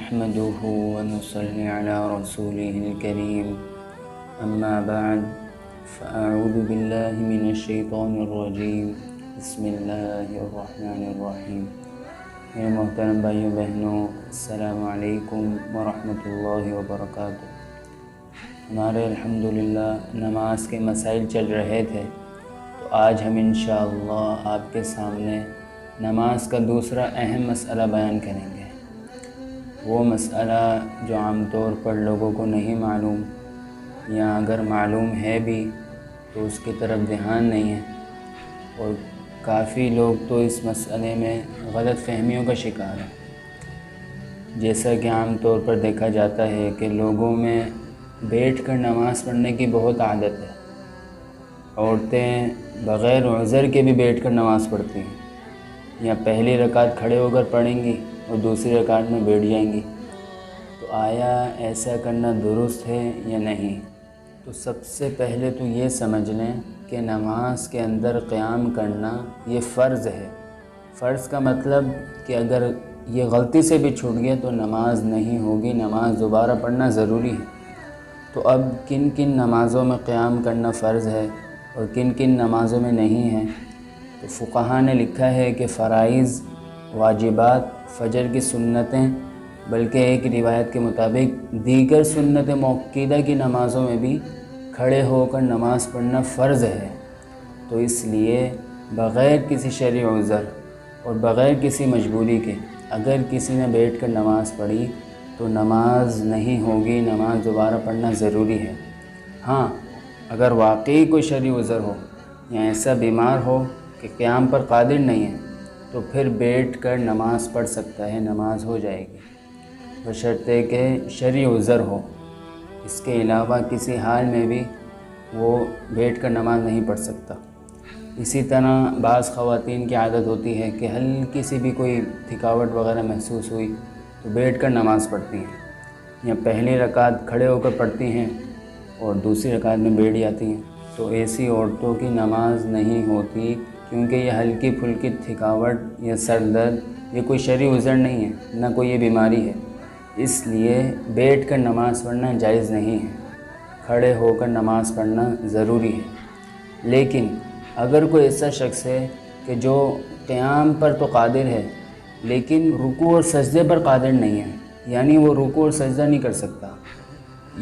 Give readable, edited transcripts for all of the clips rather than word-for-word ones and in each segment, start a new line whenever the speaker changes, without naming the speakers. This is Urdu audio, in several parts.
نحمده ونصلي على رسوله الكريم أما بعد فأعوذ بالله من الشيطان الرجيم بسم اللہ الرحمن الرحیم۔ میرے محترم بھائیوں بہنوں، السلام علیکم ورحمۃ اللہ وبرکاتہ۔ ہمارے الحمدللہ نماز کے مسائل چل رہے تھے، تو آج ہم انشاءاللہ آپ کے سامنے نماز کا دوسرا اہم مسئلہ بیان کریں گے۔ وہ مسئلہ جو عام طور پر لوگوں کو نہیں معلوم، یا اگر معلوم ہے بھی تو اس کی طرف دھیان نہیں ہے، اور کافی لوگ تو اس مسئلے میں غلط فہمیوں کا شکار ہیں۔ جیسا کہ عام طور پر دیکھا جاتا ہے کہ لوگوں میں بیٹھ کر نماز پڑھنے کی بہت عادت ہے۔ عورتیں بغیر عذر کے بھی بیٹھ کر نماز پڑھتی ہیں، یا پہلی رکعت کھڑے ہو کر پڑھیں گی اور دوسری رکعت میں بیٹھ جائیں گی۔ تو آیا ایسا کرنا درست ہے یا نہیں؟ تو سب سے پہلے تو یہ سمجھ لیں کہ نماز کے اندر قیام کرنا یہ فرض ہے۔ فرض کا مطلب کہ اگر یہ غلطی سے بھی چھوٹ گیا تو نماز نہیں ہوگی، نماز دوبارہ پڑھنا ضروری ہے۔ تو اب کن کن نمازوں میں قیام کرنا فرض ہے اور کن کن نمازوں میں نہیں ہے؟ تو فقہاء نے لکھا ہے کہ فرائض، واجبات، فجر کی سنتیں، بلکہ ایک روایت کے مطابق دیگر سنت موقدہ کی نمازوں میں بھی کھڑے ہو کر نماز پڑھنا فرض ہے۔ تو اس لیے بغیر کسی شرعی عذر اور بغیر کسی مجبوری کے اگر کسی نے بیٹھ کر نماز پڑھی تو نماز نہیں ہوگی، نماز دوبارہ پڑھنا ضروری ہے۔ ہاں، اگر واقعی کوئی شرعی عذر ہو یا ایسا بیمار ہو کہ قیام پر قادر نہیں ہے تو پھر بیٹھ کر نماز پڑھ سکتا ہے، نماز ہو جائے گی، بشرطے کہ شرعی عذر ہو۔ اس کے علاوہ کسی حال میں بھی وہ بیٹھ کر نماز نہیں پڑھ سکتا۔ اسی طرح بعض خواتین کی عادت ہوتی ہے کہ ہلکی سی بھی کوئی تھکاوٹ وغیرہ محسوس ہوئی تو بیٹھ کر نماز پڑھتی ہیں، یا پہلی رکعت کھڑے ہو کر پڑھتی ہیں اور دوسری رکعت میں بیٹھ جاتی ہیں۔ تو ایسی عورتوں کی نماز نہیں ہوتی، کیونکہ یہ ہلکی پھلکی تھکاوٹ یا سر درد یہ کوئی شرعی عذر نہیں ہے، نہ کوئی یہ بیماری ہے، اس لیے بیٹھ کر نماز پڑھنا جائز نہیں ہے، کھڑے ہو کر نماز پڑھنا ضروری ہے۔ لیکن اگر کوئی ایسا شخص ہے کہ جو قیام پر تو قادر ہے لیکن رکوع اور سجدے پر قادر نہیں ہے، یعنی وہ رکوع اور سجدہ نہیں کر سکتا،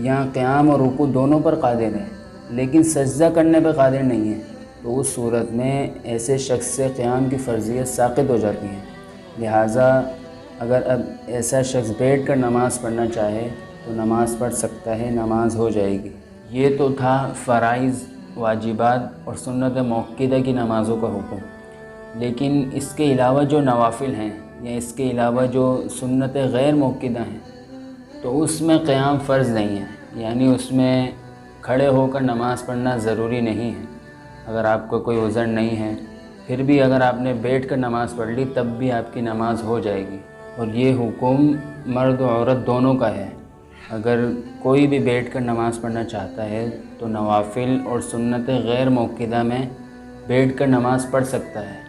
یا قیام اور رکوع دونوں پر قادر ہے لیکن سجدہ کرنے پر قادر نہیں ہے، تو اس صورت میں ایسے شخص سے قیام کی فرضیت ساقط ہو جاتی ہے۔ لہٰذا اگر اب ایسا شخص بیٹھ کر نماز پڑھنا چاہے تو نماز پڑھ سکتا ہے، نماز ہو جائے گی۔ یہ تو تھا فرائض، واجبات اور سنت موقدہ کی نمازوں کا حکم۔ لیکن اس کے علاوہ جو نوافل ہیں یا اس کے علاوہ جو سنت غیر موقدہ ہیں تو اس میں قیام فرض نہیں ہے، یعنی اس میں کھڑے ہو کر نماز پڑھنا ضروری نہیں ہے۔ اگر آپ کو کوئی عذر نہیں ہے پھر بھی اگر آپ نے بیٹھ کر نماز پڑھ لی تب بھی آپ کی نماز ہو جائے گی، اور یہ حکم مرد و عورت دونوں کا ہے۔ اگر کوئی بھی بیٹھ کر نماز پڑھنا چاہتا ہے تو نوافل اور سنت غیر موقدہ میں بیٹھ کر نماز پڑھ سکتا ہے،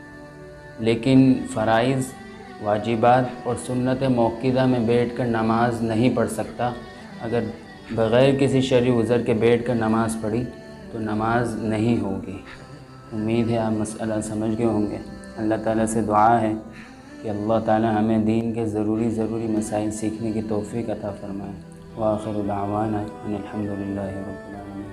لیکن فرائض، واجبات اور سنت موقدہ میں بیٹھ کر نماز نہیں پڑھ سکتا۔ اگر بغیر کسی شرعی عذر کے بیٹھ کر نماز پڑھی تو نماز نہیں ہوگی۔ امید ہے آپ مسئلہ سمجھ گئے ہوں گے۔ اللہ تعالیٰ سے دعا ہے کہ اللہ تعالیٰ ہمیں دین کے ضروری مسائل سیکھنے کی توفیق عطا فرمائے۔ وآخر دعوانا ان الحمد للہ رب العالمین۔